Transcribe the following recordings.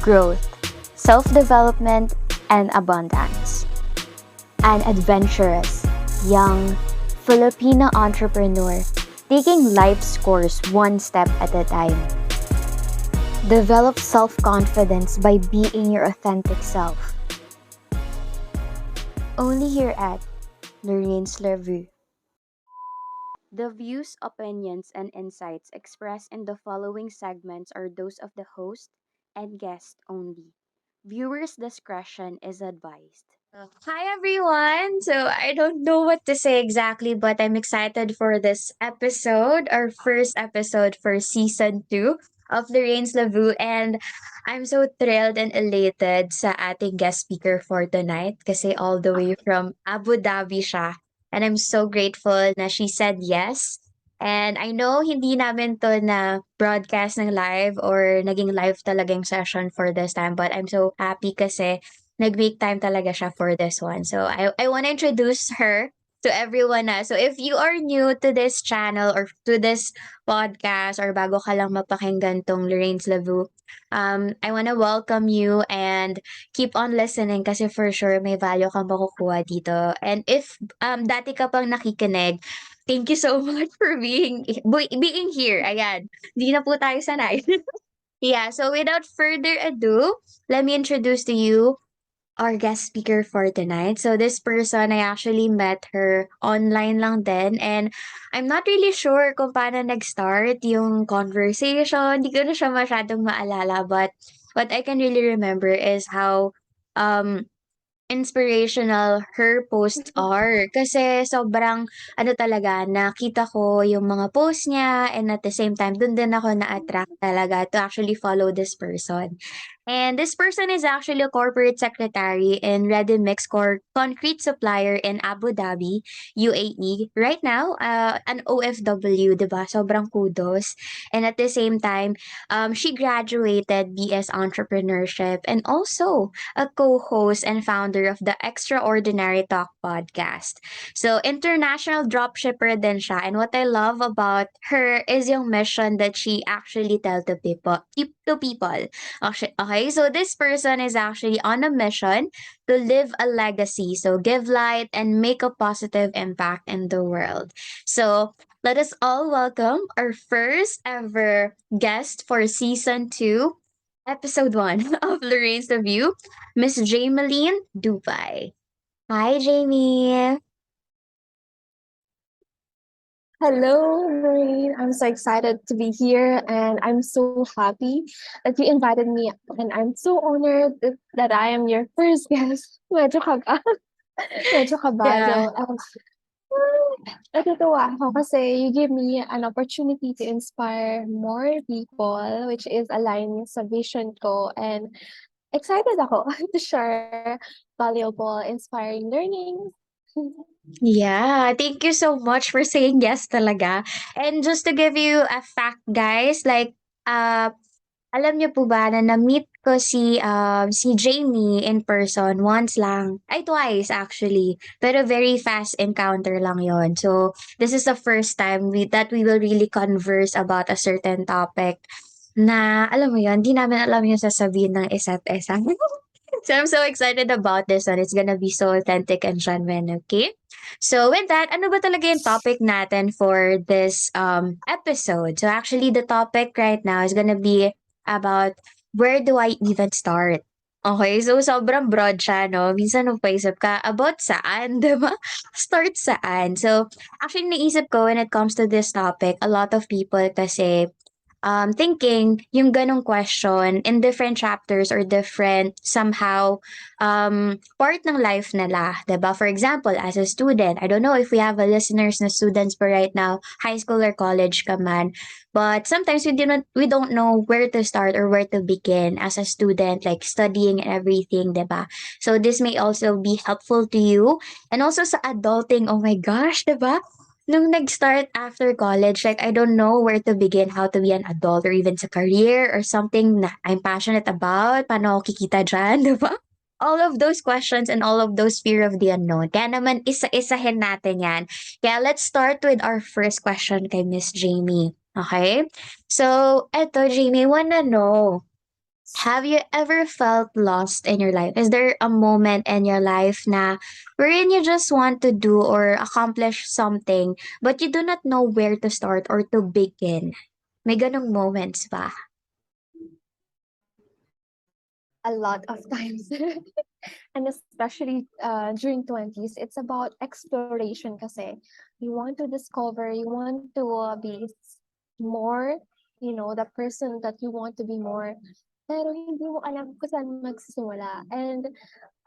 growth, self development, and abundance. An adventurous, young Filipino entrepreneur taking life's course one step at a time. Develop self confidence by being your authentic self. Only here at Lorraine's Review. The views, opinions, and insights expressed in the following segments are those of the host and guest only. Viewers' discretion is advised. Hi everyone. So I don't know what to say exactly, but I'm excited for this episode, our first episode for season 2 of the Rains Lavu, and I'm so thrilled and elated sa ating guest speaker for tonight kasi all the way from Abu Dhabi siya. And I'm so grateful na she said yes. And I know hindi namin to na broadcast ng live or naging live talagang session for this time, but I'm so happy kasi nag-make time talaga siya for this one. So I want to introduce her to everyone na. So if you are new to this channel or to this podcast or bago ka lang mapakinggan tong Lorraine's Lavu, I want to welcome you and keep on listening kasi for sure may value kang makukuha dito. And if dati ka pang nakikinig, thank you so much for being here. Ayan, hindi na po tayo sanay. Yeah, so without further ado, let me introduce to you our guest speaker for tonight. So this person, I actually met her online lang din and I'm not really sure kung paano nag-start yung conversation. Hindi ko na siya masyadong maalala but what I can really remember is how um inspirational her posts are. Kasi sobrang ano talaga, nakita ko yung mga posts niya and at the same time, dun din ako na-attract talaga to actually follow this person. And this person is actually a corporate secretary in Ready Mix Concrete Supplier in Abu Dhabi, UAE. Right now, an OFW, di ba? Sobrang kudos. And at the same time, she graduated BS Entrepreneurship and also a co-host and founder of the Extraordinary Talk podcast. So, international dropshipper din siya. And what I love about her is yung mission that she actually tell to people. Okay, so this person is actually on a mission to live a legacy. So, give light and make a positive impact in the world. So, let us all welcome our first ever guest for season 2 episode 1 of Lorraine's Review, Miss Jameelyn Dupay. Hi, Jamie. Hello, Lorraine. I'm so excited to be here, and I'm so happy that you invited me. And I'm so honored that I am your first guest. Medyo kaba. Medyo kaba. Yeah. So, natutuwa ako kasi you give me an opportunity to inspire more people, which is aligning sa vision ko. And excited ako to share valuable, inspiring learnings. Yeah, thank you so much for saying yes talaga. And just to give you a fact, guys, like, uh, alam niyo po ba na na-meet ko si Jamie in person once lang, ay twice actually, pero very fast encounter lang yon. So, this is the first time that we will really converse about a certain topic na, alam mo yon, di namin alam yung sasabihin ng isa't isa. So I'm so excited about this one. It's gonna be so authentic and genuine, okay? So with that, ano ba talaga yung topic natin for this episode? So actually the topic right now is gonna be about where do I even start? Okay, so sobrang broad siya, no? Minsan napaisip ka, about saan, di ba? Start saan? So, actually, naisip ko when it comes to this topic, a lot of people kasi thinking yung ganong question in different chapters or different somehow part ng life nila, 'di ba? For example, as a student, I don't know if we have a listeners na students pa right now, high school or college ka man, but sometimes we don't know where to start or where to begin as a student, like studying and everything, 'di ba? So this may also be helpful to you and also sa adulting. Oh my gosh, 'di ba? Nung nag-start after college, like, I don't know where to begin, how to be an adult or even sa career or something na I'm passionate about, paano ako kikita diyan, 'di ba? All of those questions and all of those fear of the unknown. Kaya naman isa-isahin natin 'yan. Kaya let's start with our first question kay Miss Jamie, okay? So, eto Jamie, wanna know, Have you ever felt lost in your life? Is there a moment in your life na wherein you just want to do or accomplish something but you do not know where to start or to begin? May ganong moments ba? A lot of times. And especially during 20s, it's about exploration kasi. You want to discover, you want to be more, the person that you want to be more. Pero hindi mo alam kung saan magsisimula. And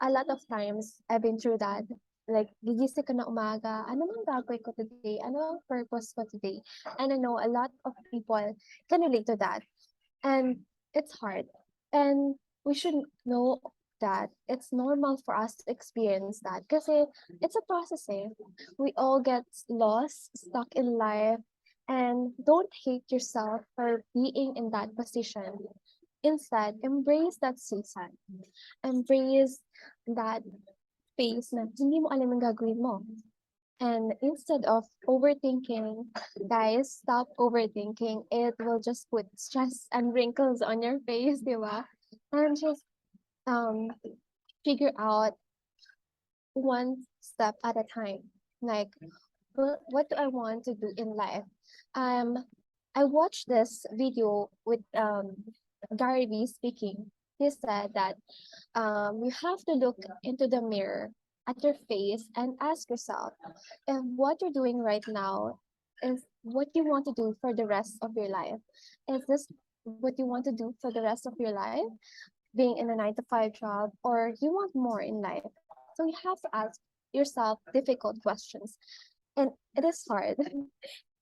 a lot of times, I've been through that. Like, gigising ka na umaga, ano bang gagawin ko today? Ano ang purpose ko today? And I know a lot of people can relate to that. And it's hard. And we should know that it's normal for us to experience that kasi it's a process eh. We all get lost, stuck in life, and don't hate yourself for being in that position. Instead, embrace that season. Embrace that phase na hindi mo alam ang gagawin mo. And instead of overthinking, guys, stop overthinking. It will just put stress and wrinkles on your face, di ba? And just um figure out one step at a time. Like, what do I want to do in life? Um, I watched this video with Gary Vee speaking. He said that you have to look into the mirror at your face and ask yourself if what you're doing right now is what you want to do for the rest of your life. Is this what you want to do for the rest of your life, being in a 9 to 5 job, or you want more in life? So you have to ask yourself difficult questions. And it is hard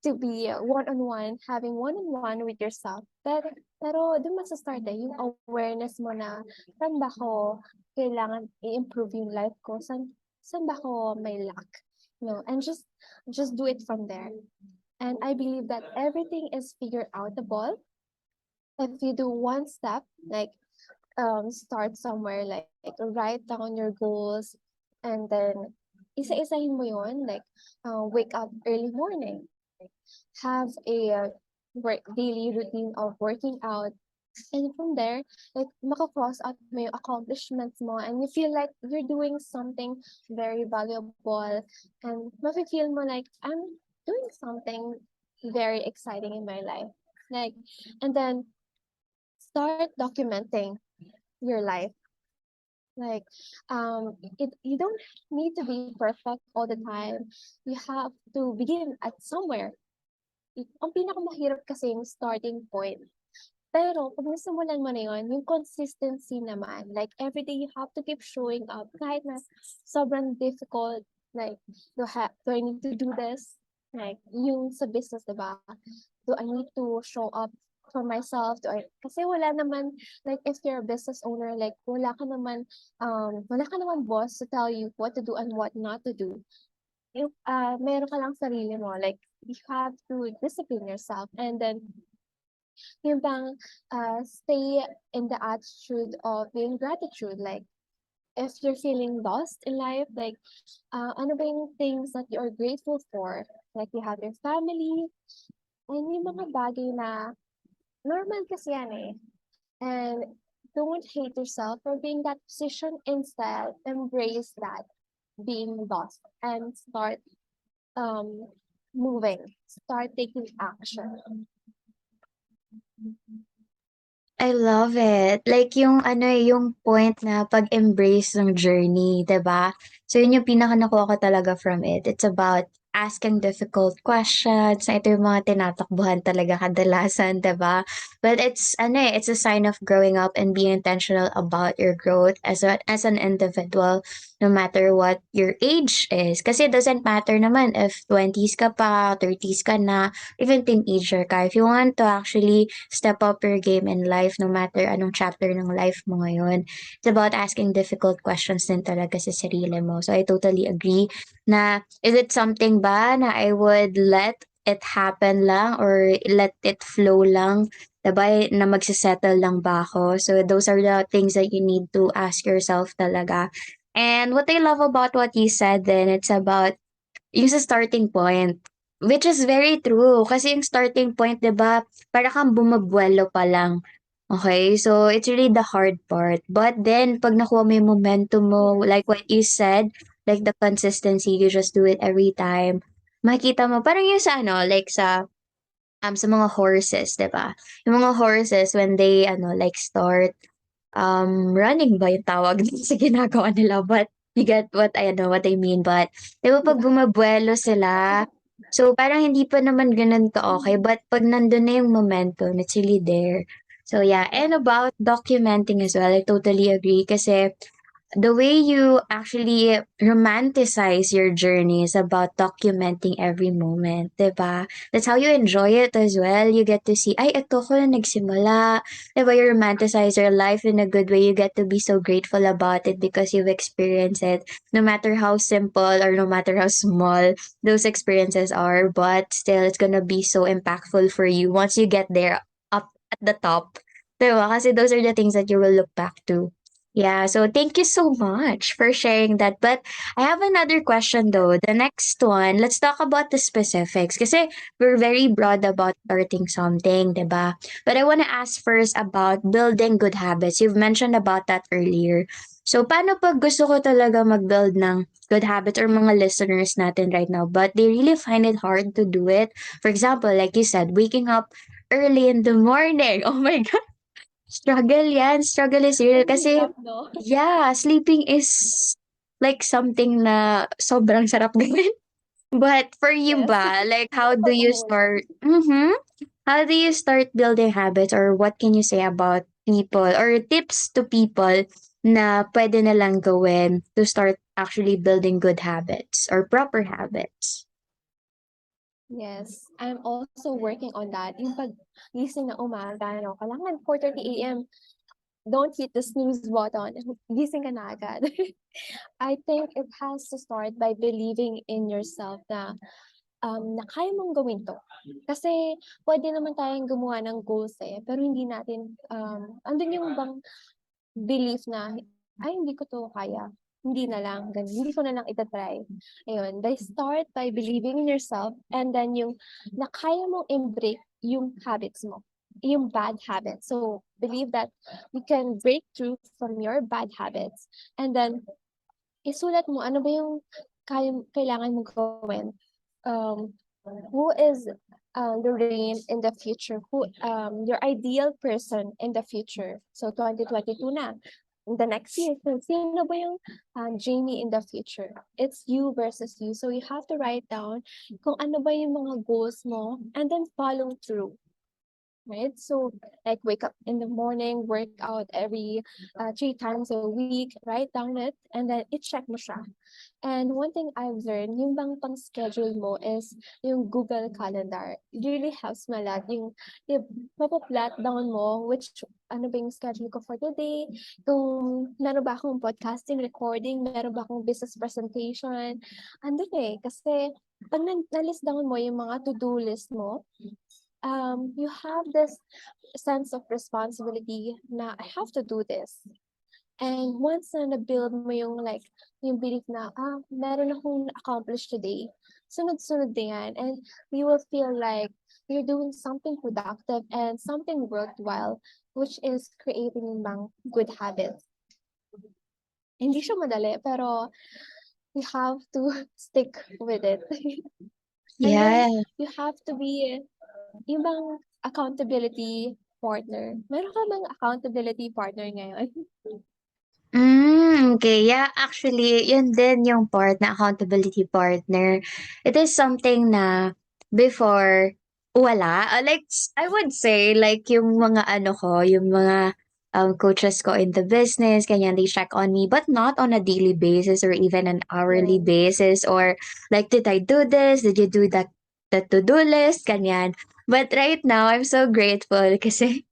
to be one-on-one, having one-on-one with yourself. Pero doon start eh, yung awareness mo na saan ba ako kailangan i-improve yung life ko, saan ba ako may lack, and just do it from there. And I believe that everything is figure outable if you do one step, like start somewhere, like write down your goals, and then isa-isahin mo yun, like wake up early morning, have a daily routine of working out. And from there, like, maka-cross out mo yung accomplishments mo and you feel like you're doing something very valuable and mafe-feel mo like, I'm doing something very exciting in my life. Like, and then start documenting your life. Like, you don't need to be perfect all the time. You have to begin at somewhere. Ang pinakamahirap kasi yung starting point. Pero pag nasimulan mo na yun, yung consistency naman, like everyday you have to keep showing up kahit na sobrang difficult, like do I need to do this? Like yung sa business, diba? Do I need to show up for myself? Kasi wala naman, like if you're a business owner, like wala ka naman boss to tell you what to do and what not to do. Yung meron ka lang sarili mo, like you have to discipline yourself and then yung bang stay in the attitude of being gratitude. Like, if you're feeling lost in life, like, ano ba yung things that you are grateful for? Like, you have your family, and yung mga bagay na normal kasi yan eh. And don't hate yourself for being that position. Instead, embrace that being lost and start um moving, start taking action. I love it. Like yung ano eh, yung point na pag-embrace ng journey, 'di ba? So yun yung pinaka nakuha ko talaga from it. It's about asking difficult questions. Na ito yung mga tinatakbuhan talaga kadalasan, 'di ba? But it's ano eh, it's a sign of growing up and being intentional about your growth as an individual, no matter what your age is. Kasi it doesn't matter naman if 20s ka pa, 30s ka na, even teenager ka. If you want to actually step up your game in life, no matter anong chapter ng life mo ngayon, it's about asking difficult questions din talaga sa sarili mo. So I totally agree na is it something ba na I would let it happen lang or let it flow lang? Diba, na magsisettle lang ba ako? So those are the things that you need to ask yourself talaga. And what I love about what you said then, it's about yung sa starting point. Which is very true. Kasi yung starting point, 'di ba, para kang bumabuelo pa lang. Okay, so it's really the hard part. But then, pag nakuha mo yung momentum mo, Yes. like what you said, like the consistency, you just do it every time. Makita mo, parang yung sa ano, like sa mga horses, 'di ba? Yung mga horses when they like start running ba yung tawag dun sa ginagawa nila, but you get what I mean. But 'di ba pag Yeah. bumabuelo sila, so parang hindi pa naman gano'n ka-okey, Mm. but pag nandun na yung momentum, it's really there. So yeah, and Yeah. about documenting as well, I totally agree kasi the way you actually romanticize your journey is about documenting every moment, 'di ba? That's how you enjoy it as well. You get to see, ay, ito ko na nagsimula. 'Di ba? You romanticize your life in a good way. You get to be so grateful about it because you've experienced it. No matter how simple or no matter how small those experiences are, but still, it's gonna be so impactful for you once you get there up at the top. 'Di ba? Kasi those are the things that you will look back to. Yeah, so thank you so much for sharing that. But I have another question though. The next one, let's talk about the specifics. Kasi we're very broad about starting something, diba? But I want to ask first about building good habits. You've mentioned about that earlier. So paano pag gusto ko talaga mag-build ng good habits or mga listeners natin right now, but they really find it hard to do it? For example, like you said, waking up early in the morning. Oh my God. Struggle yan, struggle is real Ang kasi hirap 'no? yeah, sleeping is like something na sobrang sarap gawin. But for you Yes. ba, like how Lalo do 'pag you umuulan. start how do you start building habits or what can you say about people or tips to people na pwede nilang gawin to start actually building good habits or proper habits? Yes, I'm also working on that. Yung paggising ng umaga 'no, kailangan 4:30 AM, don't hit the snooze button, gising ka na agad. I think it has to start by believing in yourself na kaya mong gawin 'to. Kasi puwede naman tayong gumawa ng goals, pero hindi natin, andun yung bang belief na, "Ay hindi ko 'to kaya, hindi na lang, hindi ko na lang ita-try." Ayun, start by believing in yourself and then yung na kaya mong i-break yung habits mo, yung bad habits. So, believe that you can break through from your bad habits and then isulat mo ano ba yung kailangan mong gawin. Um, who is, Lorraine in the future? Your ideal person in the future. So 2022 na. In the next year, so sino ba yung Jamie in the future? It's you versus you. So you have to write down kung ano ba yung mga goals mo and then follow through. Right? So, like wake up in the morning, work out every 3 times a week, write down it, and then i-check mo siya. And one thing I've learned, yung bang pang-schedule mo is yung Google Calendar. It really helps me a lot. Yung mapa-plot down mo ano ba yung schedule ko for today, kung meron ba akong podcasting recording, meron ba akong business presentation. Andun kasi pag na-list down mo yung mga to-do list mo, you have this sense of responsibility na I have to do this. And once na na-build mo yung like, yung belief na, meron akong accomplish today, sunod-sunod na yan. And you will feel like you're doing something productive and something worthwhile, which is creating yung bang good habits. Hindi siya madali, pero you have to stick with it. And then Yeah. you have to be yung bang accountability partner. Meron ka bang accountability partner ngayon? Okay. Yeah, actually, yun din yung part na accountability partner. It is something na before wala. Like, I would say, like, yung mga ano ko, yung mga coaches ko in the business, ganyan, they check on me, but not on a daily basis or even an hourly Yes. basis or like, did I do this? Did you do that? The to-do list? Ganyan. But right now, I'm so grateful kasi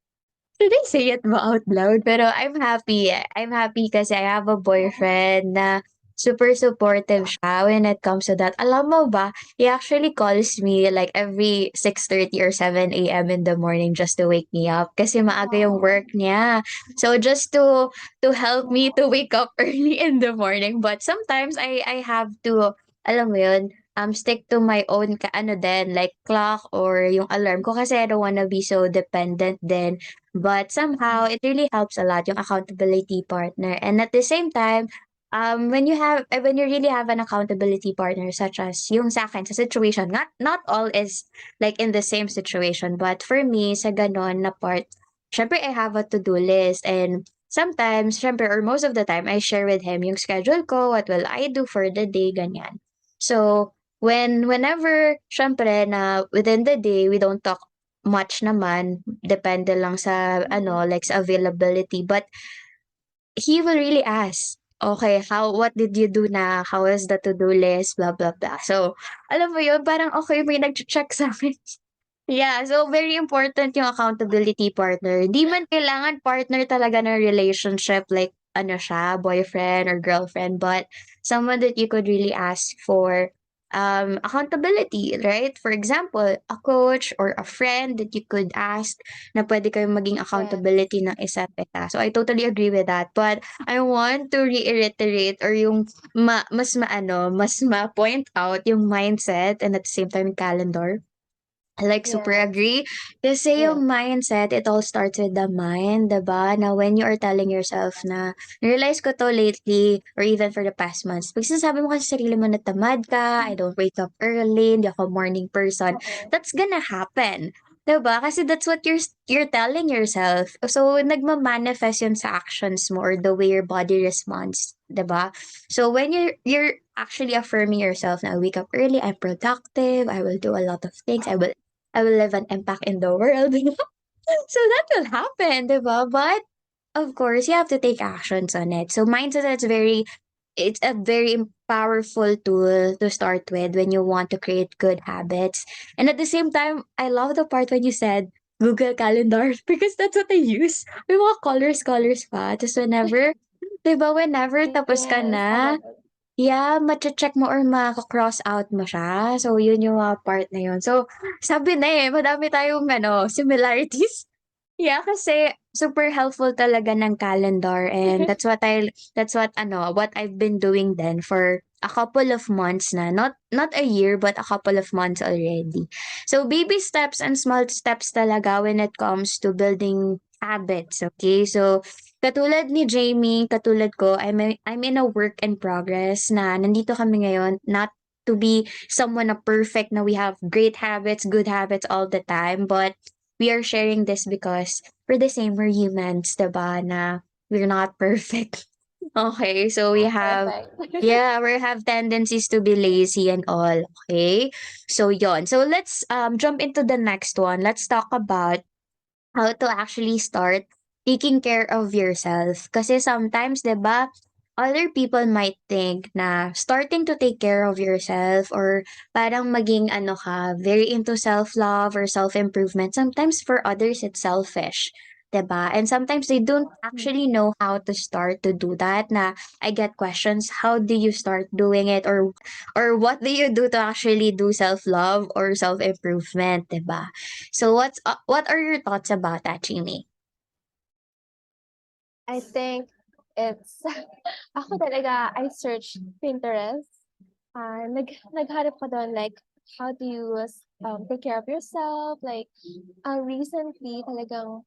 should I say it ba out loud? Pero I'm happy. I'm happy kasi I have a boyfriend na super supportive siya when it comes to that. Alam mo ba, he actually calls me like every 6:30 or 7 a.m. in the morning just to wake me up kasi maaga yung Wow. work niya. So just to help me to wake up early in the morning. But sometimes I have to, alam mo yun, stick to my own ano din, like clock or yung alarm ko kasi I don't wanna be so dependent then. But somehow it really helps a lot yung accountability partner. And at the same time, when you really have an accountability partner such as yung sa akin sa situation, not all is like in the same situation, but for me sa ganon na part, syempre I have a to-do list and sometimes, syempre, or most of the time, I share with him yung schedule ko, what will I do for the day, ganyan. So, whenever, syempre, na within the day, we don't talk much naman, depende lang sa, ano, like sa availability, but he will really ask, okay, what did you do na? How is the to-do list? Blah, blah, blah. So, alam mo yun, parang okay, may nag-check sa akin. Yeah, so very important yung accountability partner. Di man kailangan partner talaga ng relationship like ano siya, boyfriend or girlfriend, but someone that you could really ask for accountability, right? For example, a coach or a friend that you could ask na pwede kayong maging Yes. accountability ng isa't isa. So I totally agree with that. But I want to reiterate or yung mas ma-point out yung mindset and at the same time calendar. I like super Yes. agree. Kasi Yes. yung mindset, it all starts with the mind, diba? Now, when you are telling yourself na, realize ko to lately, or even for the past months, pag sinasabi mo kasi sa sarili mo na tamad ka, I don't wake up early, hindi ako a morning person, Oo. that's gonna happen. Diba? Kasi that's what you're telling yourself. So, nagma-manifest yun sa actions mo or the way your body responds. Diba? So, when you're actually affirming yourself na I wake up early, I'm productive, I will do a lot of things, I will leave an impact in the world. So that will happen, 'di ba? But of course, you have to take actions on it. So mindset is it's a very powerful tool to start with when you want to create good habits. And at the same time, I love the part when you said Google Calendar because that's what I use. May mga colors pa. Just whenever, 'di ba, whenever tapos ka Yes, I na, love it. yeah, mache-check mo or mako-cross out mo siya. So, yun yung mga part na yun. So, sabi na eh, madami tayong ano, similarities. Yeah, kasi super helpful talaga ng calendar and that's what I've been doing then for a couple of months na. Not a year but a couple of months already. So baby steps and small steps talaga when it comes to building habits, okay? So katulad ni Jamie, katulad ko, I'm in a work in progress na nandito kami ngayon not to be someone na perfect na we have great habits, good habits all the time, but we are sharing this because we're the same, we're humans, diba, na we're not perfect. Okay, so we Not have, perfect. yeah, we have tendencies to be lazy and all, okay? So yon. So let's jump into the next one. Let's talk about how to actually start taking care of yourself. Kasi sometimes, 'di ba, other people might think na starting to take care of yourself or parang maging ano ka, very into self-love or self-improvement. Sometimes for others, it's selfish. 'Di ba? And sometimes they don't actually know how to start to do that. Na I get questions, how do you start doing it or what do you do to actually do self-love or self-improvement, 'di ba? So what are your thoughts about that, Jamie? I think it's ako talaga, I search Pinterest. Naghanap ko doon like how do you take care of yourself like recently talagang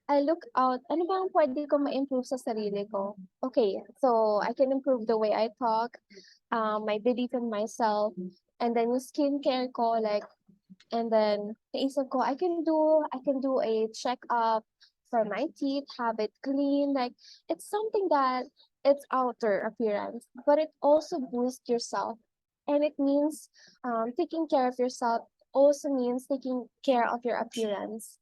I look out ano bang pwede ko ma-improve sa sarili ko. Okay, so I can improve the way I talk, my belief in myself, and then yung skincare ko like. And then naisip ko I can do a checkup for my teeth, have it clean. Like it's something that it's outer appearance, but it also boosts yourself. And it means taking care of yourself also means taking care of your appearance.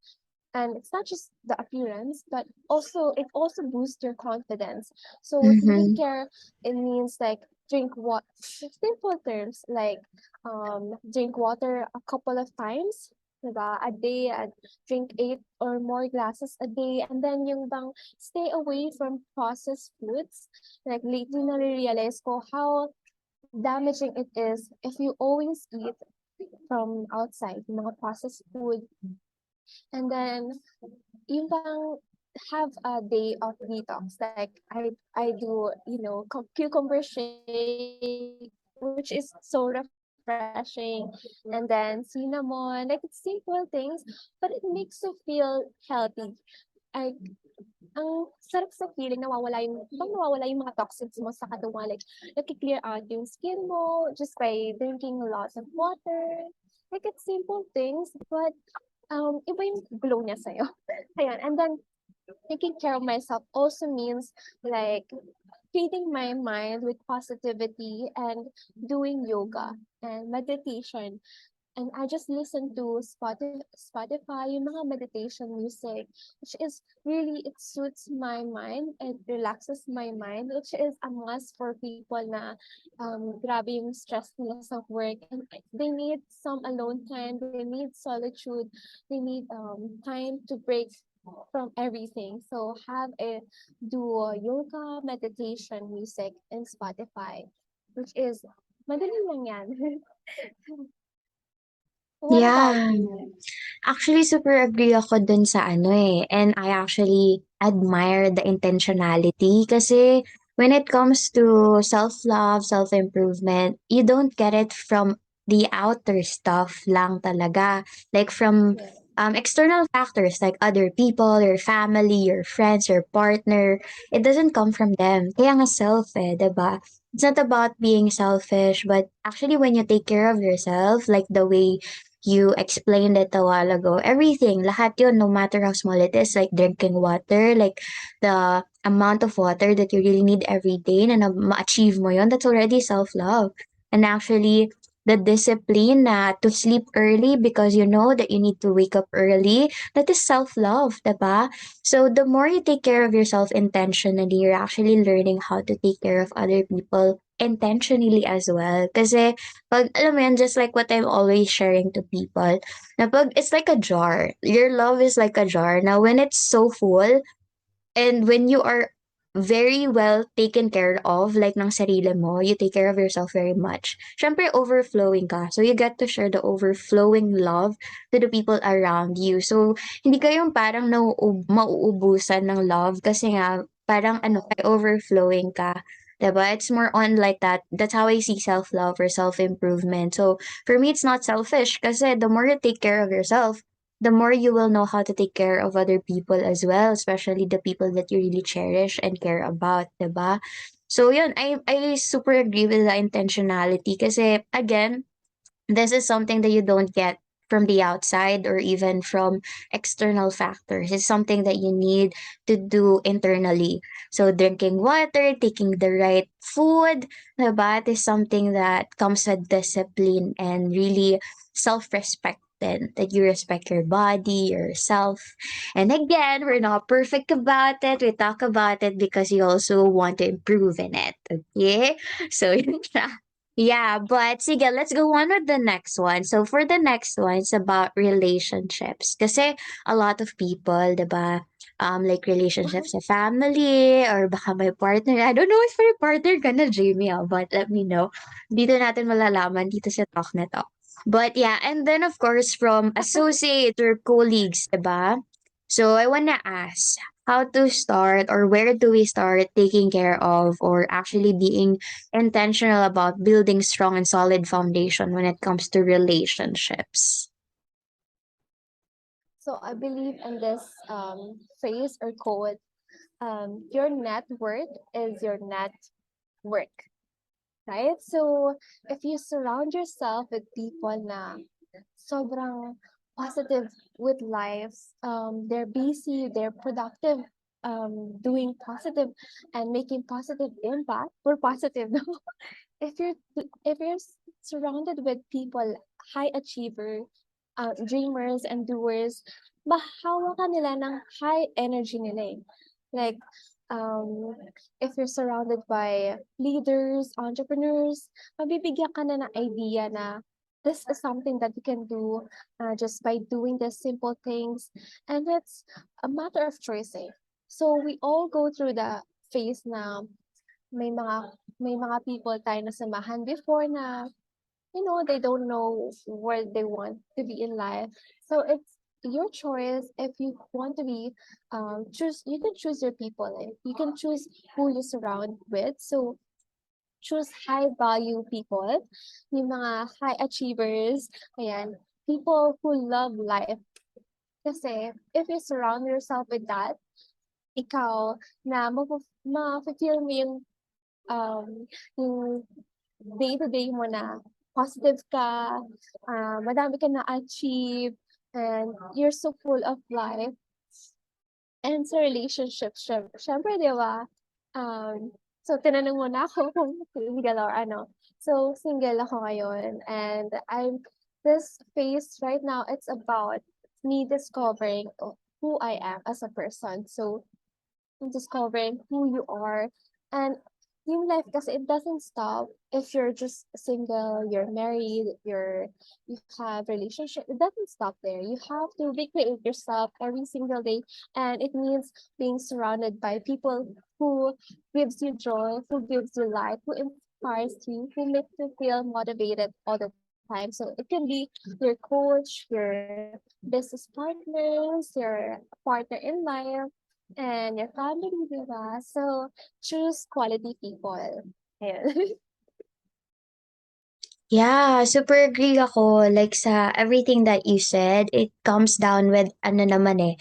And it's not just the appearance, but also it also boosts your confidence. So taking Mm-hmm. care, it means like drink what simple terms like drink water a couple of times, diba? A day, drink 8 or more glasses a day, and then yung bang stay away from processed foods. Like lately, na-realize ko how damaging it is if you always eat from outside, yung mga processed food, and then yung bang have a day of detox. Like I do, cucumber shake, which is so refreshing. refreshing, and then cinnamon. Like it's simple things, but it makes you feel healthy. Like ang sarap sa feeling nawawala yung mga toxins mo sa katawan, like nagke-clear out yung skin mo just by drinking lots of water. Like it's simple things, but iba yung glow niya sa'yo. Ayan, and then taking care of myself also means like feeding my mind with positivity and doing yoga and meditation. And I just listen to Spotify, yung mga meditation music, which is really, it suits my mind, it relaxes my mind, which is a must for people na grabe yung stress nila sa work and they need some alone time, they need solitude, they need time to break from everything. So have a duo yoga meditation music in Spotify, which is madali lang yan. What about Yeah. you? Actually, super agree ako dun sa ano eh. And I actually admire the intentionality kasi when it comes to self-love, self-improvement, you don't get it from the outer stuff lang talaga. Like from Yeah. external factors like other people, your family, your friends, your partner. It doesn't come from them. Kaya nga self eh, 'di ba? It's not about being selfish, but actually when you take care of yourself, like the way you explained it a while ago. Everything, lahat yun, no matter how small it is, like drinking water, like the amount of water that you really need every day na ma-achieve mo yun, that's already self-love. And actually, the discipline na to sleep early because you know that you need to wake up early, that is self-love, diba? So the more you take care of yourself intentionally, you're actually learning how to take care of other people intentionally as well. Kasi pag alam mo yun, just like what I'm always sharing to people, na pag it's like a jar. Your love is like a jar. Now, when it's so full, and when you are very well taken care of, like ng sarili mo, you take care of yourself very much. Syempre, overflowing ka. So, you get to share the overflowing love to the people around you. So, hindi kayong parang mauubusan ng love kasi nga, parang ano, kay overflowing ka. Diba? It's more on like that. That's how I see self-love or self-improvement. So, for me, it's not selfish kasi the more you take care of yourself, the more you will know how to take care of other people as well, especially the people that you really cherish and care about, diba? So yun, I super agree with the intentionality kasi again, this is something that you don't get from the outside or even from external factors. It's something that you need to do internally. So drinking water, taking the right food, diba? It is something that comes with discipline and really self-respect then that you respect your body, yourself. And again, we're not perfect about it. We talk about it because you also want to improve in it. Okay? So yun siya. Yeah, but sige, let's go on with the next one. So for the next one, it's about relationships. Kasi a lot of people, 'di ba, like relationships sa family or baka may partner. I don't know if may partner ka na, Jamie, but let me know. Dito natin malalaman dito sa talk na to. But yeah, and then of course from associates or colleagues, 'di ba? So I wanna ask, how to start or where do we start taking care of or actually being intentional about building strong and solid foundation when it comes to relationships. So I believe in this phrase or quote, your net worth is your net work, right? So if you surround yourself with people na sobrang positive with life, they're busy, they're productive, doing positive and making positive impact. We're positive, no? If you're surrounded with people, high achiever, dreamers and doers, mahawakan nila ng high energy nila eh. Like, um, if you're surrounded by leaders, entrepreneurs, mabibigyan ka na ng idea na this is something that you can do just by doing the simple things. And it's a matter of choice eh. So we all go through the phase na may mga may mga people tayo nasamahan before na, they don't know where they want to be in life. So it's your choice if you want to be choose you can choose your people. You can choose who you surround with. So choose high value people, yung mga high achievers, ayan, people who love life. Kasi if you surround yourself with that, ikaw na ma-feel mo yung day-to-day mo na positive ka, madami ka na-achieve, and you're so full of life. And sa relationship, siyempre, di ba? So, tinanong mo na ako kung single or ano. So, single ako ngayon. And this phase right now, it's about me discovering who I am as a person. So, discovering who you are. And yung life kasi it doesn't stop if you're just single, you're married, you have relationship. It doesn't stop there. You have to recreate yourself every single day. And it means being surrounded by people who gives you joy, who gives you light, who inspires you, who makes you feel motivated all the time. So it can be your coach, your business partners, your partner in life, and your family, di ba? So, choose quality people. Ayun. Yeah, super agree ako. Like sa everything that you said, it comes down with ano naman eh,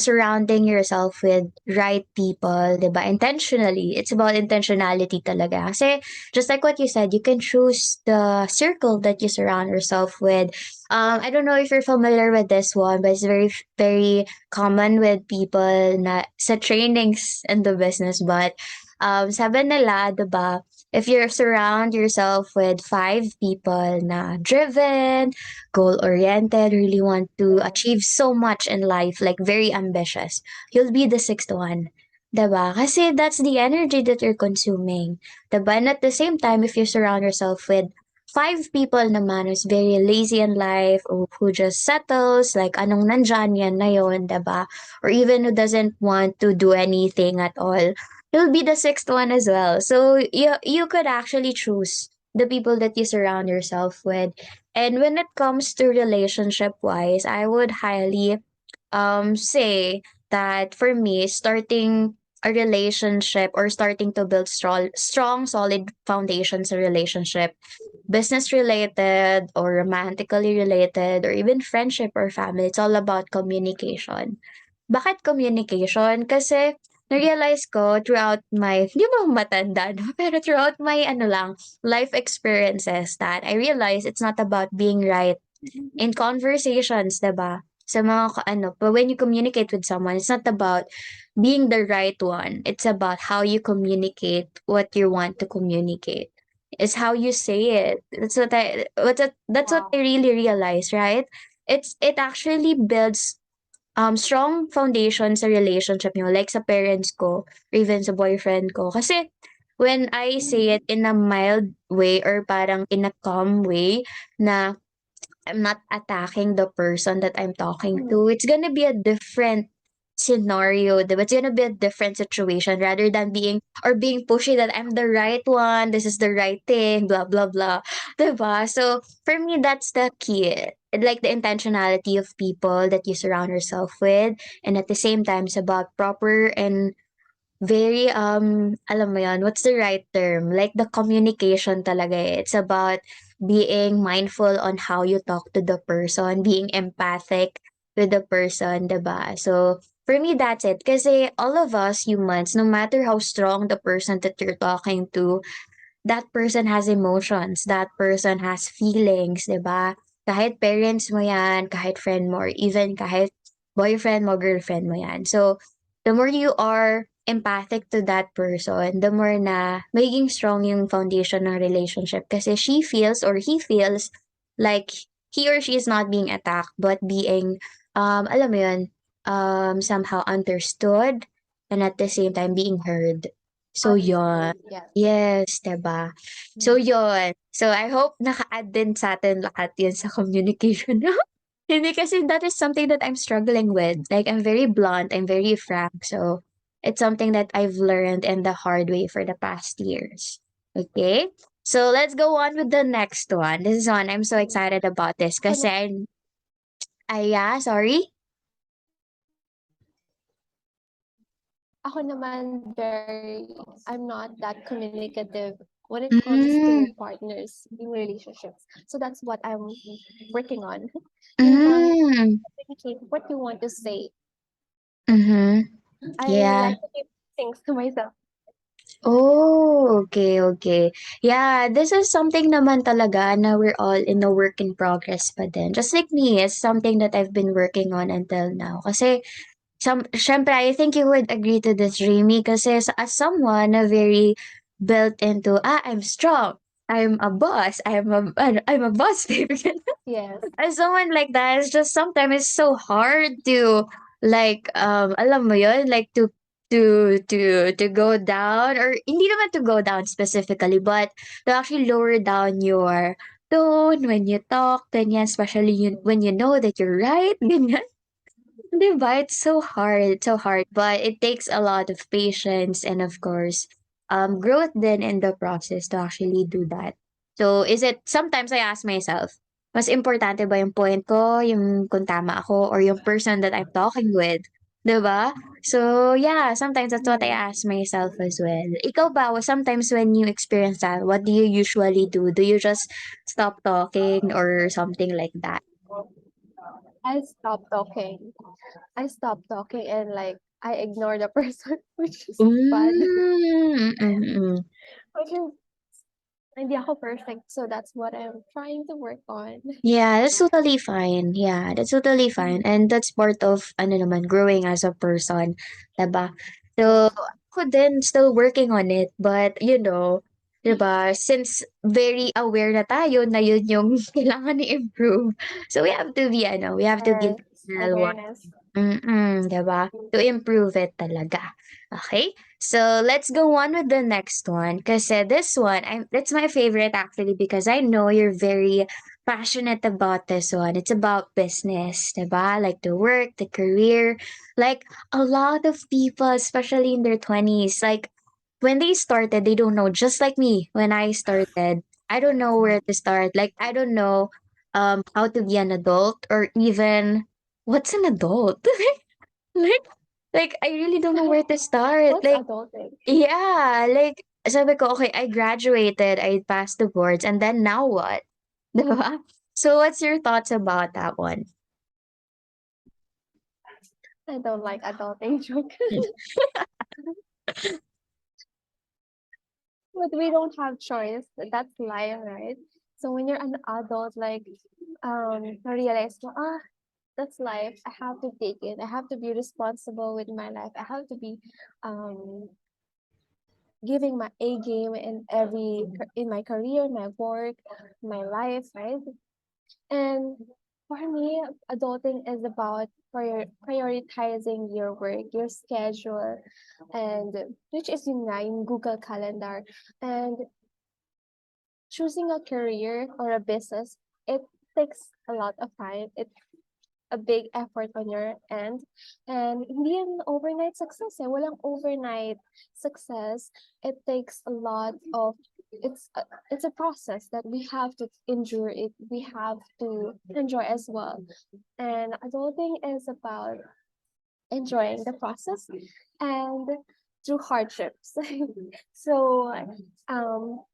surrounding yourself with right people, 'di ba? Intentionally. It's about intentionality talaga. Kasi just like what you said, you can choose the circle that you surround yourself with. I don't know if you're familiar with this one, but it's very very common with people na sa trainings in the business, but sabi nila, 'di ba? If you surround yourself with five people na driven, goal-oriented, really want to achieve so much in life, like very ambitious, you'll be the sixth one. 'Di ba? Kasi that's the energy that you're consuming. 'Di ba? And at the same time, if you surround yourself with five people naman who's very lazy in life or who just settles, like anong nandyan yan na yun, 'di ba? Or even who doesn't want to do anything at all, you'll be the sixth one as well. So you could actually choose the people that you surround yourself with. And when it comes to relationship wise, I would highly say that for me, starting a relationship or starting to build strong solid foundations in relationship, business related or romantically related or even friendship or family, it's all about communication. Bakit communication? Kasi na-realize ko throughout my hindi mo matanda 'no, pero throughout my ano lang, life experiences that I realized it's not about being right in conversations, 'di ba? Sa mga ano, but when you communicate with someone, it's not about being the right one. It's about how you communicate what you want to communicate. It's how you say it. That's what I Wow. really realized, right? It actually builds strong foundation sa relationship niyo, like sa parents ko, or even sa boyfriend ko. Kasi, when I say it in a mild way or parang in a calm way, na I'm not attacking the person that I'm talking to, it's gonna be a different scenario, diba? It's gonna be a different situation rather than being pushy that I'm the right one, this is the right thing, blah, blah, blah. Diba? So, for me, that's the key. Like the intentionality of people that you surround yourself with. And at the same time, it's about proper and very, alam mo yun, what's the right term? Like the communication talaga eh. It's about being mindful on how you talk to the person, being empathic with the person, 'di ba? So, for me, that's it. Kasi all of us humans, no matter how strong the person that you're talking to, that person has emotions, that person has feelings, 'di ba? Kahit parents mo 'yan, kahit friend mo, or even kahit boyfriend mo, girlfriend mo 'yan. So, the more you are empathic to that person, the more na magiging strong yung foundation ng relationship kasi she feels or he feels like he or she is not being attacked but being alam mo 'yun, somehow understood and at the same time being heard. So, 'yun. Understood. Yes. Yes, 'di ba? So yun. So I hope naka-add din sa'tin lahat yun sa communication 'no? Hindi kasi that is something that I'm struggling with. Like I'm very blunt, I'm very frank. So it's something that I've learned in the hard way for the past years. Okay? So let's go on with the next one. This is one I'm so excited about this Ako kasi yeah, sorry. Ako naman I'm not that communicative when it comes Mm, to partners in relationships. So that's what I'm working on. Yung bang mm, communicate what you want to say. mm-hmm. I Yeah. like to keep things to myself. Oh, okay, okay. Yeah, this is something naman talaga na we're all in a work in progress pa din. Just like me, it's something that I've been working on until now. Kasi, syempre, I think you would agree to this, Jamie, kasi as someone na very built into, I'm strong, I'm a boss, I'm a boss, baby. Yes. As someone like that, it's just sometimes it's so hard to like alam mo yun, like to go down or hindi naman to go down specifically, but to actually lower down your tone when you talk, ganyan, especially when you know that you're right, ganyan. 'Di ba? It's so hard, but it takes a lot of patience and of course, growth then in the process to actually do that. So, is it sometimes I ask myself, mas importante ba yung point ko, yung kung tama ako, or yung person that I'm talking with? 'Di ba? So, yeah, sometimes that's what I Mm. ask myself as well. Ikaw ba, sometimes when you experience that, what do you usually do? Do you just stop talking or something like that? I stopped talking. I stopped talking and like I ignore the person, which is bad. Mm, mm. Which is hindi ako perfect, so that's what I'm trying to work on. Yeah, that's totally fine. Yeah, that's totally fine. And that's part of, ano naman, growing as a person. Diba? So, Yes. ako din, still working on it. But, diba, since very aware na tayo na yun yung kailangan i-improve. So, we have to be Yes. intentional. Awareness. 'Di ba? To improve it talaga. Okay? So, let's go on with the next one. Kasi this one, that's my favorite actually because I know you're very passionate about this one. It's about business, 'di ba? Like the work, the career. Like a lot of people, especially in their 20s, like when they started, they don't know. Just like me, when I started, I don't know where to start. Like I don't know how to be an adult or even what's an adult? Like like, I really don't know where to start. What's Like, adulting? yeah, like, sabi ko, okay, I graduated, I passed the boards, and then now what? Diba? So, what's your thoughts about that one? I don't like adulting joke. But we don't have choice. That's life, right? So when you're an adult, like I realize, well, that's life. I have to take it. I have to be responsible with my life. I have to be um giving my A game in my career, my work, my life, right? And for me, adulting is about prioritizing your work, your schedule, and which is in Google Calendar, and choosing a career or a business. It takes a lot of time. It's a big effort on your end. And hindi yan overnight success eh. Walang overnight success. It takes a lot of it's a process that we have to endure it. We have to enjoy as well. And adulting is about enjoying the process and through hardships. So,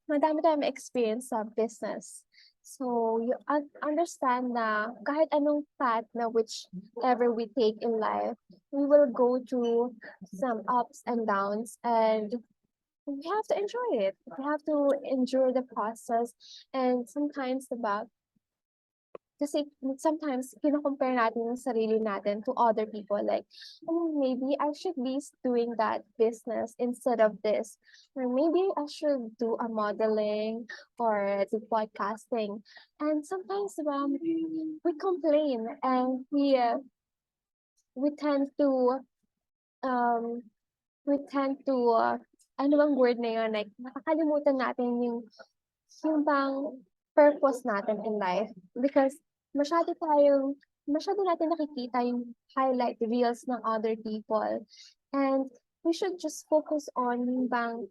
madami tayong experience sa business. So, you understand na kahit anong path na whichever we take in life, we will go through some ups and downs and we have to enjoy it. We have to endure the process and sometimes diba, kasi sometimes kino-compare natin yung sarili natin to other people like, "Oh, maybe I should be doing that business instead of this. Or maybe I should do a modeling or do podcasting." And sometimes we complain and we tend to um ano bang word na yun, like nakakalimutan natin yung bang purpose natin in life because masyado natin nakikita yung highlight reels ng other people and we should just focus on yung bang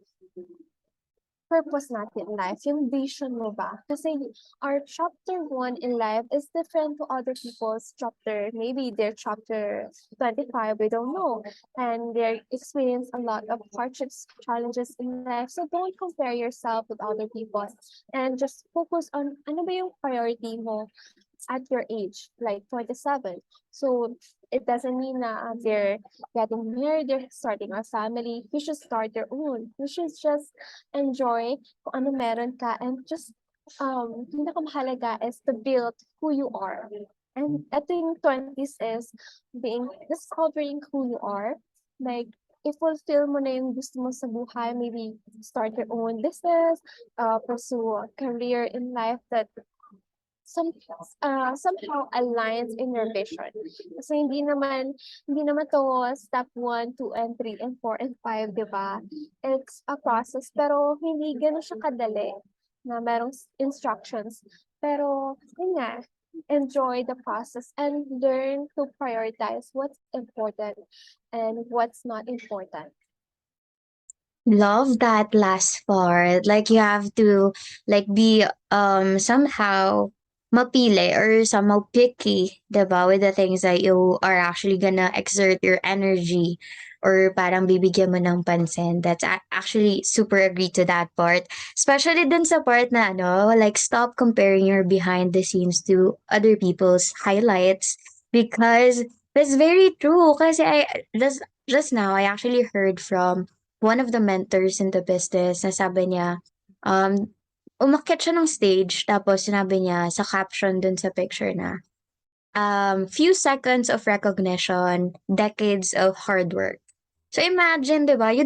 purpose natin in life, yung vision mo ba? Kasi our chapter 1 in life is different to other people's chapter. Maybe their chapter 25, we don't know. And they experience a lot of hardships, challenges in life. So don't compare yourself with other people and just focus on ano ba yung priority mo at your age, like 27. So it doesn't mean na they're getting married, they're starting a family. You should start your own. You should just enjoy kung ano meron ka and just pinakamahalaga is to build who you are. And I think 20s is discovering who you are. Like, i-fulfill mo na yung gusto mo sa buhay. Maybe start your own business, pursue a career in life that some somehow aligns in your vision. Kasi hindi naman 'to step 1, 2, and 3, and 4, and 5, 'di ba? It's a process pero hindi gano'n siya kadali na merong instructions. Pero yun nga, enjoy the process and learn to prioritize what's important and what's not important. Love that last part. Like you have to like be somehow mapili or somehow picky, diba, with the things that you are actually gonna exert your energy or parang bibigyan mo ng pansin. That's actually super agree to that part. Especially dun sa part na ano, like stop comparing your behind the scenes to other people's highlights because that's very true. Kasi just now I actually heard from one of the mentors in the business na sabi niya, umakyat siya ng stage tapos sinabi niya sa caption dun sa picture na, few seconds of recognition, decades of hard work. So imagine, 'di ba? Wow. You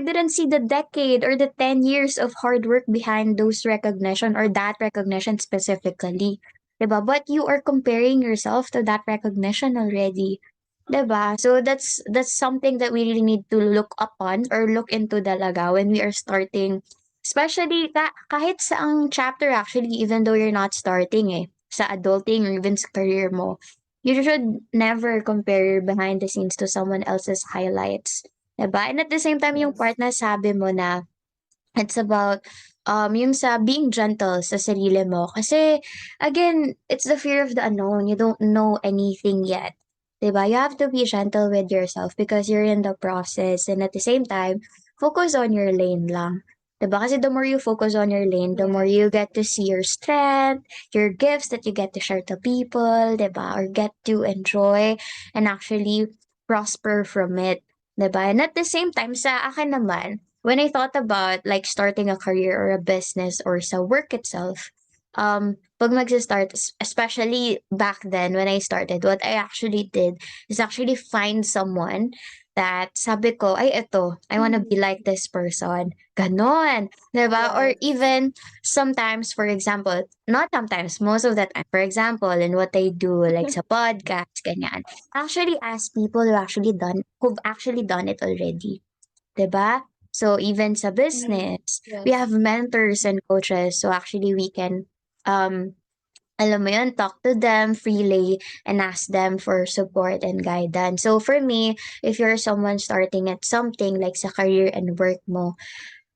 didn't see the decade or the 10 years of hard work behind those recognition or that recognition specifically. 'Di ba? But you are comparing yourself to that recognition already. 'Di ba? So that's something that we really need to look upon or look into talaga when we are starting. Especially kahit sa ang chapter actually, even though you're not starting sa adulting or even sa career mo, you should never compare your behind the scenes to someone else's highlights. 'Di ba? And at the same time, yung Yes. part na sabi mo na it's about yung sa being gentle sa sarili mo. Kasi, again, it's the fear of the unknown. You don't know anything yet. 'Di ba? You have to be gentle with yourself because you're in the process. And at the same time, focus on your lane lang. 'Di ba? Kasi the more you focus on your lane, the more you Yes. get to see your strength, your gifts that you get to share to people, 'di ba? Or get to enjoy and actually prosper from it. 'Di ba? And at the same time, sa akin naman, when I thought about like starting a career or a business or sa work itself, pag magsa-start, especially back then when I started, what I actually did is actually find someone that sabi ko, ay, eto, I wanna be Mhm. like this person. Ganon. Diba? Or Yes. even sometimes, for example, not sometimes, most of the time, for example, in what I do, like sa podcast, ganyan, actually ask people who've actually done it already. 'Di ba? So even sa Mhm. business, we have Yes. mentors and coaches. So actually we can um alam mo yun, talk to them freely and ask them for support and guidance. So for me, if you're someone starting at something like sa career and work mo,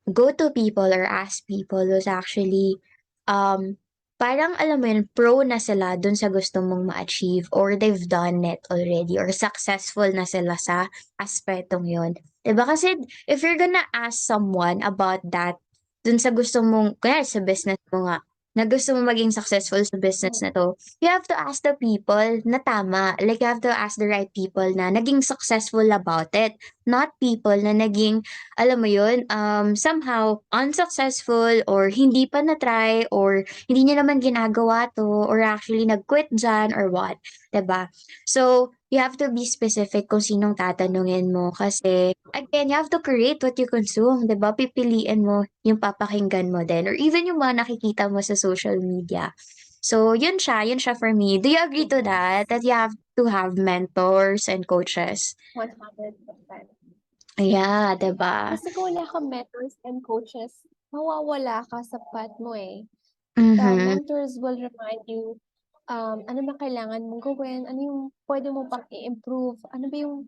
go to people or ask people who's actually um parang alam mo yun, pro na sila dun sa gusto mong ma-achieve or they've done it already or successful na sila sa aspetong yun. 'Di ba? Kasi if you're gonna ask someone about that dun sa gusto mong, kaya sa business mo nga, na gusto mong maging successful sa business na to, you have to ask the people na tama. Like, you have to ask the right people na naging successful about it. Not people na naging alam mo yun, somehow unsuccessful or hindi pa na-try or hindi niya naman ginagawa 'to or actually nag-quit diyan or what, 'di ba? So, you have to be specific kung sinong tatanungin mo kasi again, you have to create what you consume, 'di ba? Pipiliin mo yung papakinggan mo din or even yung mga nakikita mo sa social media. So, yun siya for me. Do you agree to that? Yes. That you have to have mentors and coaches? 100%. Yeah, 'di ba? Kasi kung wala kang mentors and coaches, mawawala ka sa path mo eh. The Mhm. mentors will remind you, ano ba kailangan mong gawin, ano yung pwede mo pang i-improve, ano ba yung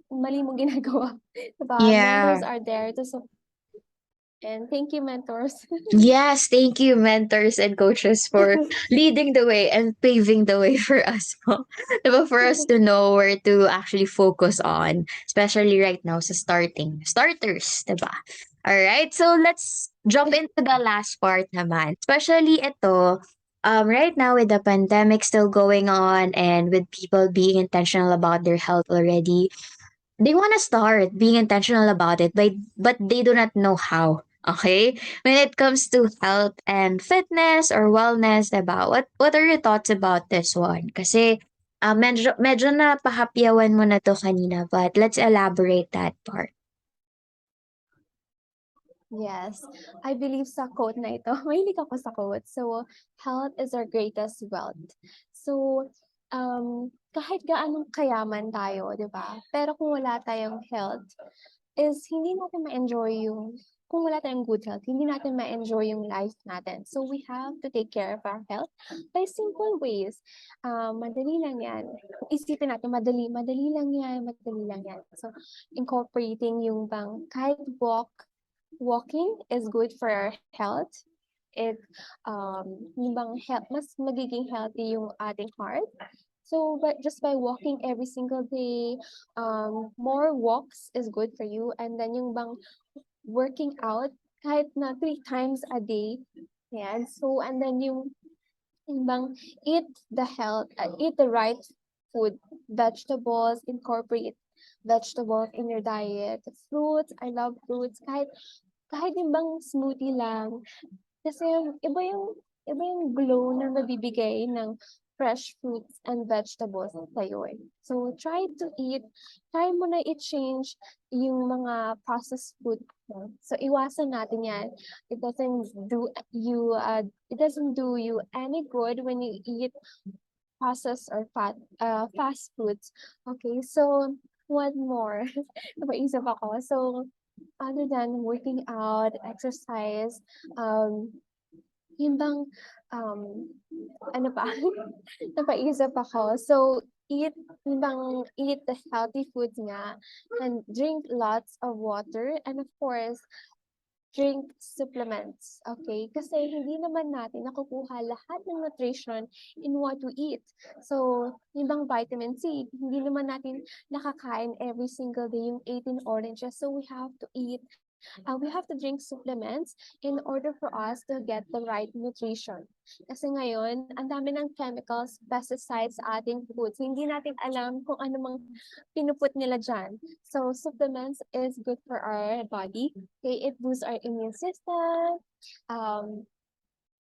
mali mong ginagawa, 'di ba? Mentors Yeah. are there to And thank you, mentors. Yes, thank you, mentors and coaches, for leading the way and paving the way for us po. Diba? For us to know where to actually focus on, especially right now sa starters, diba? All right, so let's jump into the last part naman. Especially ito, right now with the pandemic still going on and with people being intentional about their health already, they want to start being intentional about it, but they do not know how. Okay? When it comes to health and fitness or wellness, diba? What are your thoughts about this one? Kasi medyo na pahapyawan mo na to kanina, but let's elaborate that part. Yes, I believe sa quote na ito. Mahilig ako sa quote. So, health is our greatest wealth. So, kahit gaanong kayaman tayo, di ba? Pero kung wala tayong health, is hindi natin ma-enjoy yung, kung wala tayong good health, hindi natin ma-enjoy yung life natin. So, we have to take care of our health by simple ways. Madali lang yan. Isipin natin, madali lang yan, madali lang yan. So, incorporating yung bang kahit walking is good for our health. It yung bang mas magiging healthy yung ating heart. So, but just by walking every single day, more walks is good for you. And then yung bang working out kahit na 3 times a day. Yan. So, and then yung bang eat the right food, vegetables, incorporate vegetables in your diet. Fruits, I love fruits. Kahit yung bang smoothie lang, kasi iba yung glow na nabibigay ng fresh fruits and vegetables sa'yo eh. So, try mo na i-change yung mga processed food mo. So, iwasan natin yan. It doesn't do you any good when you eat processed or fast foods. Okay, so, one more. Napaisip ako. So, other than working out, exercise, yun bang, ano pa? Napaisip ako. So, eat the healthy foods nga, and drink lots of water, and of course, drink supplements, okay? Kasi hindi naman natin nakukuha lahat ng nutrition in what we eat. So, yung bang vitamin C, hindi naman natin nakakain every single day yung 18 oranges. So, we have to drink supplements in order for us to get the right nutrition. Kasi ngayon, ang dami ng chemicals, pesticides sa ating foods. Hindi natin alam kung ano mang pinuput nila dyan. So, supplements is good for our body. Okay, it boosts our immune system.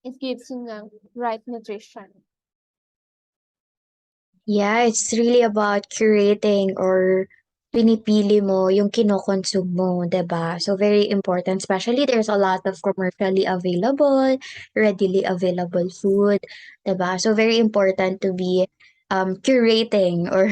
It gives you the right nutrition. Yeah, it's really about curating or pinipili mo yung kino-consume mo, 'di ba? So very important, especially there's a lot of commercially available, readily available food, 'di ba? So very important to be curating or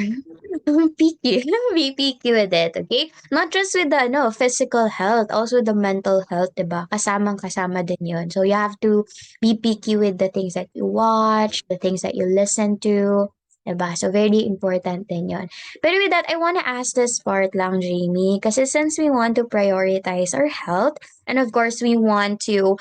picky. Be picky with it, okay? Not just with the physical health, also the mental health, 'di ba? Kasamang-kasama din 'yon. So you have to be picky with the things that you watch, the things that you listen to, 'di ba? So very important din 'yon. But with that, I want to ask this part lang, Jamie, kasi since we want to prioritize our health, and of course we want to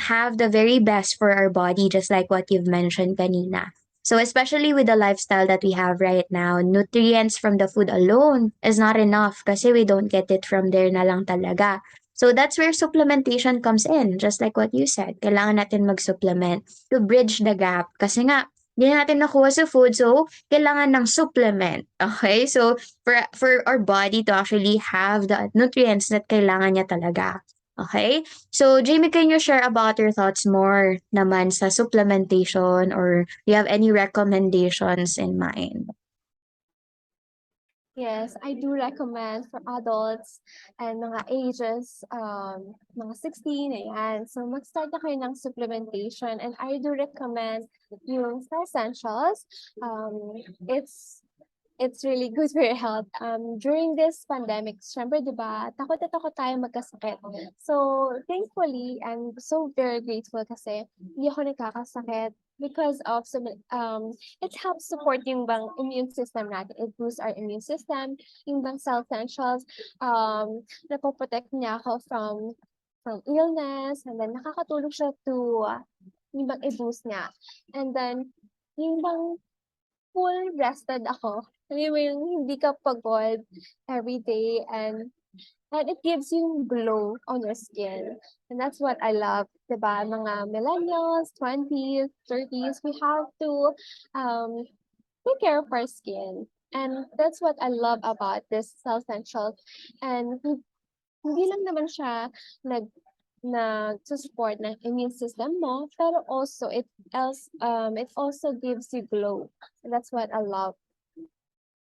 have the very best for our body, just like what you've mentioned kanina. So especially with the lifestyle that we have right now, nutrients from the food alone is not enough kasi we don't get it from there na lang talaga. So that's where supplementation comes in, just like what you said. Kailangan natin mag-supplement to bridge the gap. Kasi nga, hindi natin nakuha sa food, so kailangan ng supplement. Okay? So for our body to actually have the nutrients that kailangan niya talaga. Okay? So, Jamie, can you share about your thoughts more naman sa supplementation, or do you have any recommendations in mind? Yes, I do recommend for adults and mga ages, mga 16, ayan. So, mag-start na kayo ng supplementation, and I do recommend yung CellSentials. It's really good for your health. During this pandemic, syempre, di ba, takot na takot tayo magkasakit. So, thankfully, I'm so very grateful kasi hindi ako nagkakasakit because of it helps support yung bang immune system natin. It boosts our immune system. Yung bang CellSentials, napoprotect niya ako from from illness, and then nakakatulong siya to yung bang i-boost niya. And then, yung bang full rested ako. Alam mo yung hindi ka pagod every day and it gives you glow on your skin. And that's what I love. Diba? Mga millennials, 20s, 30s, we have to um, take care of our skin. And that's what I love about this Essential. And hindi lang naman siya nag nagsu-support ng immune system mo, pero also it also gives you glow. And that's what I love.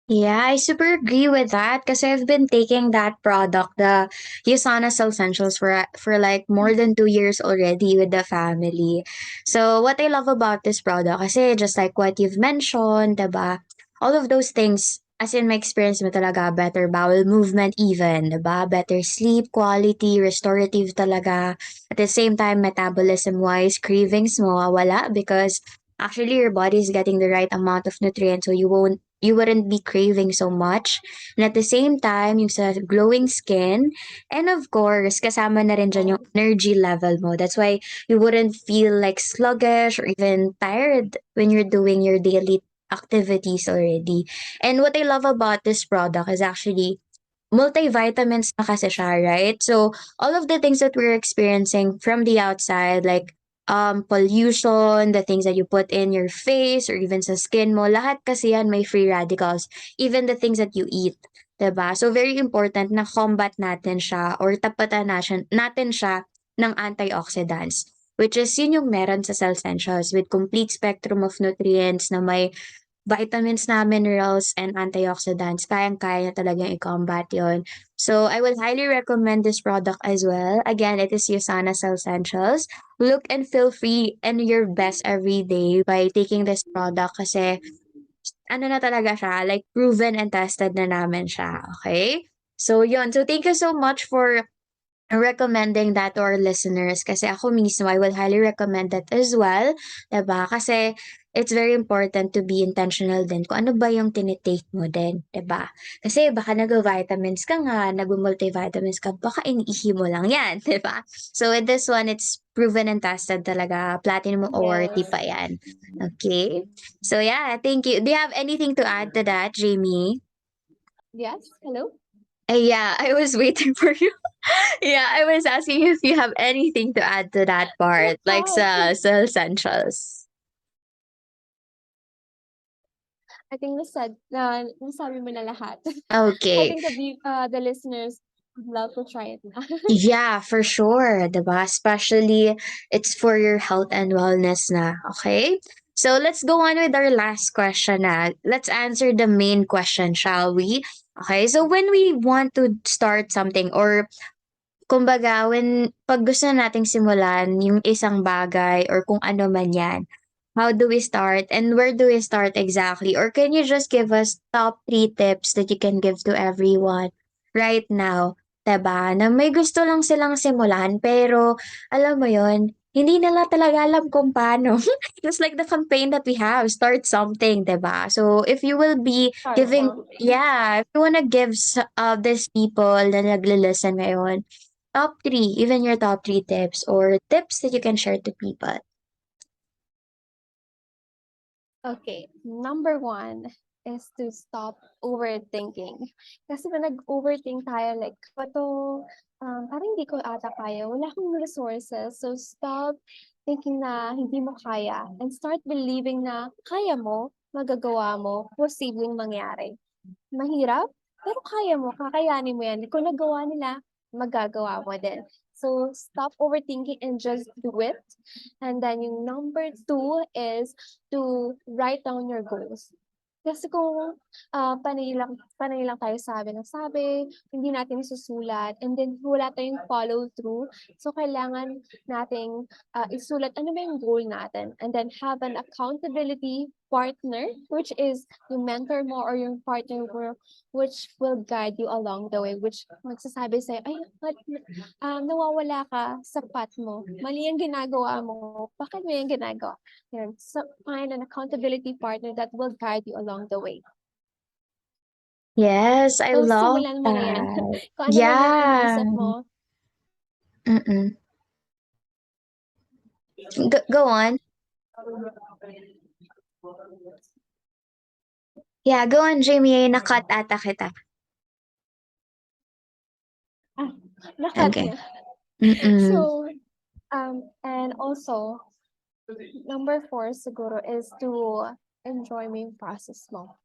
Yeah, I super agree with that because I've been taking that product, the Usana CellSentials for like more than 2 years already with the family. So what I love about this product, kasi just like what you've mentioned, diba? All of those things, as in my experience mo talaga, better bowel movement even, diba? Better sleep quality, restorative talaga. At the same time, metabolism-wise, cravings mo wala because actually your body is getting the right amount of nutrients, so you wouldn't be craving so much. And at the same time, yung sa glowing skin, and of course, kasama na rin dyan yung energy level mo. That's why you wouldn't feel like sluggish or even tired when you're doing your daily activities already. And what I love about this product is actually multivitamins na kasi siya, right? So, all of the things that we're experiencing from the outside, like pollution, the things that you put in your face or even sa skin mo, lahat kasi yan may free radicals. Even the things that you eat, 'di ba? So, very important na combat natin siya or tapatan natin siya ng antioxidants. Which is yun yung meron sa CellSentials with complete spectrum of nutrients na may vitamins na, minerals, and antioxidants, kayang-kaya na talagang i-combat yon. So, I would highly recommend this product as well. Again, it is Usana CellSentials. Look and feel free and your best every day by taking this product kasi ano na talaga siya, like proven and tested na namin siya. Okay? So, yon. So, thank you so much for recommending that to our listeners kasi ako mismo, I will highly recommend that as well, 'di ba? Kasi it's very important to be intentional din kung ano ba yung tinitake mo din, 'di ba? Kasi baka nag-vitamins ka nga, nag-multivitamins ka, baka iniihi mo lang yan, 'di ba? So with this one, it's proven and tested talaga. Platinum awardee Yes. pa yan. Okay? So yeah, thank you. Do you have anything to add to that, Jamie? Yes. Hello? Yeah, I was waiting for you. Yeah, I was asking if you have anything to add to that part, like Hi. sa essentials. I think nasabi mo na lahat. I Okay. think the listeners would love to try it na. Yeah, for sure, 'di ba? Especially it's for your health and wellness na, okay? So let's go on with our last question na. Let's answer the main question, shall we? Okay, so when we want to start something or kumbaga, pag gusto nating simulan yung isang bagay or kung ano man yan, how do we start and where do we start exactly? Or can you just give us top 3 tips that you can give to everyone right now, 'di ba? Na may gusto lang silang simulan pero alam mo yon hindi nila talaga alam kung paano. Just like the campaign that we have, start something, 'di ba? So if you will be Start giving, something. yeah, if you wanna give these people na nagle-listen ngayon, top 3, even your top 3 tips or tips that you can share to people. Okay, number one is to stop overthinking. Kasi when nag-overthink tayo, like, ba to, parang hindi ko ata kaya, wala akong resources. So stop thinking na hindi mo kaya and start believing na kaya mo, magagawa mo, posibleng mangyari. Mahirap, pero kaya mo, kakayanin mo yan. Kung nagawa nila, magagawa mo din. So, stop overthinking and just do it. And then yung number two is to write down your goals. Kasi kung panay lang tayo sabi ng sabi, hindi natin isusulat, and then wala tayong follow through. So, kailangan nating isulat ano ba yung goal natin. And then have an accountability partner, which is yung mentor mo or yung partner mo, which will guide you along the way, which magsasabi sa'yo, ay, nawawala ka sa path mo. Mali ang ginagawa mo. Bakit mo yung ginagawa? Yan. So, find an accountability partner that will guide you along the way. Yes, I So, love simulan mo na yan. that. Kung ano man yung Yeah. iniisip mo, Mm-mm. Go on. Yeah, go on, Jamie. Nakat ata kita. Ah, nakat Okay. na. Mm-mm. So, and also, number four siguro is to enjoy yung process mo.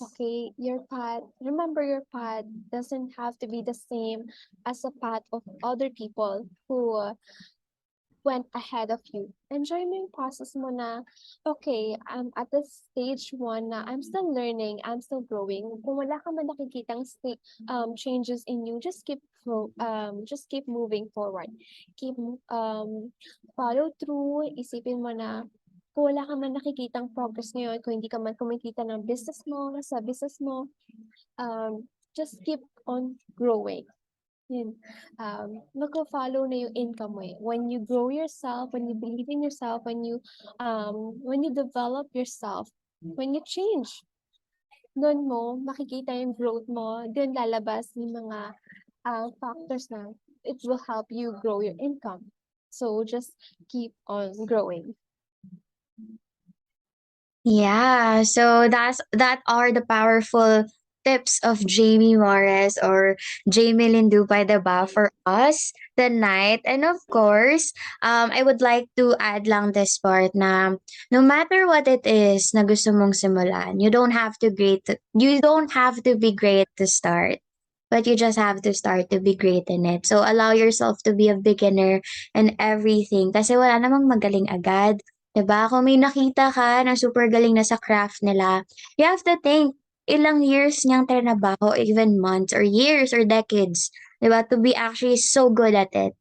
Okay, your path, remember your path doesn't have to be the same as the path of other people who went ahead of you. Enjoy mo yung process mo na, okay, I'm at the stage one na I'm still learning, I'm still growing. Kung wala ka man nakikitang changes in you, just keep moving forward. Keep follow through, isipin mo na kung wala ka man nakikitang progress ngayon, kung hindi ka man kumikita ng business mo, sa business mo, just keep on growing. Yun, magfo-follow na yung income mo, eh. When you grow yourself, when you believe in yourself, when you develop yourself, when you change, dun mo makikita yung growth mo, dun lalabas yung mga, factors na it will help you grow your income. So, just keep on growing. Yeah, so that are the powerful tips of Jamie Morris or Jameelyn Dupay, diba, for us tonight. And of course, I would like to add lang this part na no matter what it is na gusto mong simulan, you don't have to be great to start. But you just have to start to be great in it. So allow yourself to be a beginner in everything. Kasi wala namang magaling agad. 'Di ba? Kung may nakita ka na super galing na sa craft nila, you have to think ilang years niyang trinabaho, even months or years or decades, 'di ba, to be actually so good at it.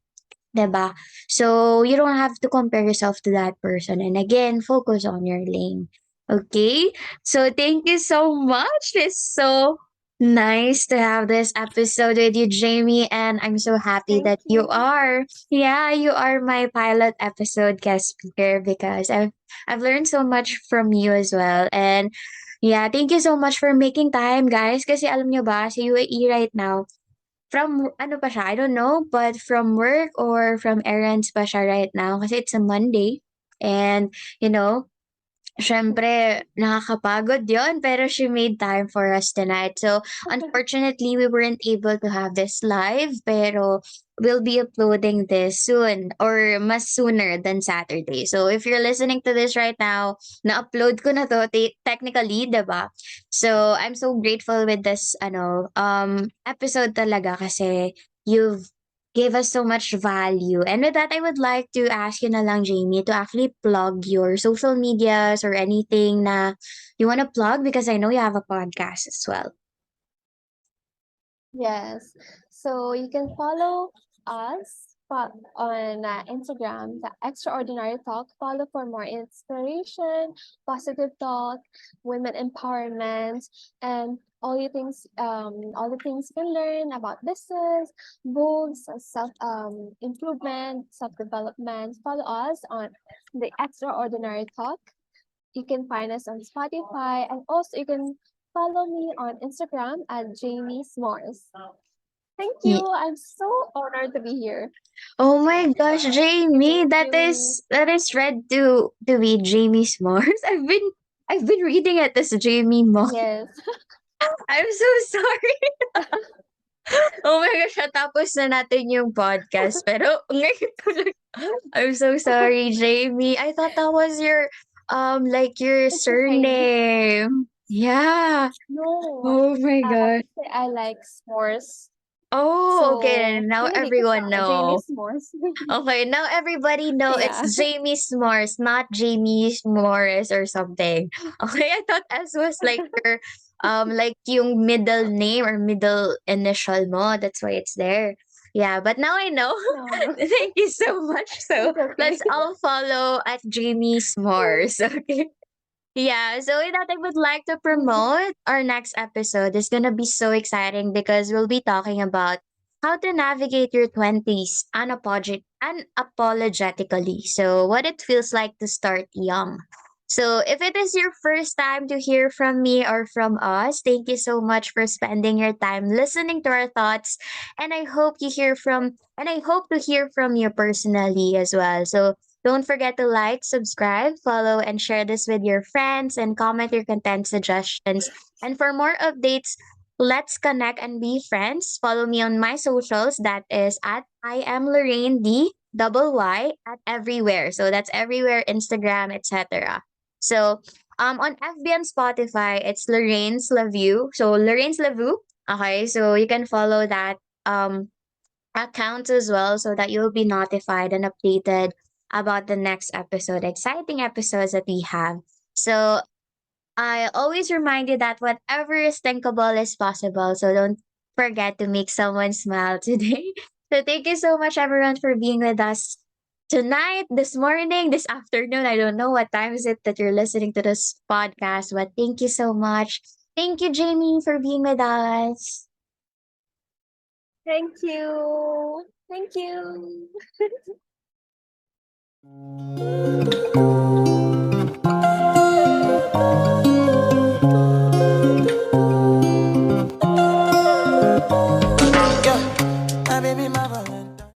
'Di ba? So, you don't have to compare yourself to that person. And again, focus on your lane. Okay? So, thank you so much. It's so nice to have this episode with you, Jamie. And I'm so happy Thank that you. you are my pilot episode guest speaker because I've learned so much from you as well. And yeah, thank you so much for making time, guys. Kasi alam nyo ba, sa UAE right now, from ano pa siya, I don't know, but from work or from errands pa siya right now kasi it's a Monday. And, you know, syempre, nakakapagod yon pero she made time for us tonight. So, unfortunately, we weren't able to have this live, pero we'll be uploading this soon or mas sooner than Saturday. So, if you're listening to this right now, na-upload ko na to technically, diba? So, I'm so grateful with this episode talaga kasi you've gave us so much value. And with that, I would like to ask you na lang, Jamie, to actually plug your social medias or anything na you want to plug because I know you have a podcast as well. Yes. So you can follow us on Instagram, the Extraordinary Talk. Follow for more inspiration, positive talk, women empowerment, and all the things you can learn about business, books, self improvement, self development. Follow us on the Extraordinary Talk. You can find us on Spotify, and also you can follow me on Instagram at Jamie S'mores. Thank you. Ye- I'm so honored to be here. Oh my gosh, Jamie, Thank you. that is read to be Jamie S'mores. I've been reading it as Jamie Mo. Yes. I'm so sorry. Oh my gosh, natapos na natin yung podcast. Pero ngayon ko lang. I'm so sorry, Jamie. I thought that was your It's the same. surname. Yeah. No, Oh my gosh. actually, I like s'mores. Oh, okay. So, Now pinili ko everyone siya, Jamie know. S'mores. Okay, now everybody know it's Yeah. Jamie S'mores, not Jamie Morris or something. Okay, I thought S was like your like yung middle name or middle initial mo. That's why it's there. Yeah, but now I know. No, no. Thank you so much. So It's okay. let's all follow at Jamie S'mores. Okay. Yeah, so with that, I would like to promote our next episode. It's gonna be so exciting because we'll be talking about how to navigate your 20s unapologetically. So, what it feels like to start young. So, if it is your first time to hear from me or from us, thank you so much for spending your time listening to our thoughts. And I hope to hear from you personally as well. So, don't forget to like, subscribe, follow, and share this with your friends and comment your content suggestions. And for more updates, let's connect and be friends. Follow me on my socials. That is at I am Lorraine D double Y at everywhere. So that's everywhere, Instagram, etc. So on FB and Spotify, it's Lorraine's Lavue. So Lorraine's Lavue. Okay, so you can follow that um account as well so that you'll be notified and updated about the next episode, exciting episodes that we have. So I always remind you that whatever is thinkable is possible. So don't forget to make someone smile today. So thank you so much, everyone, for being with us tonight, this morning, this afternoon. I don't know what time is it that you're listening to this podcast, but thank you so much. Thank you, Jamie, for being with us. Thank you. Thank you.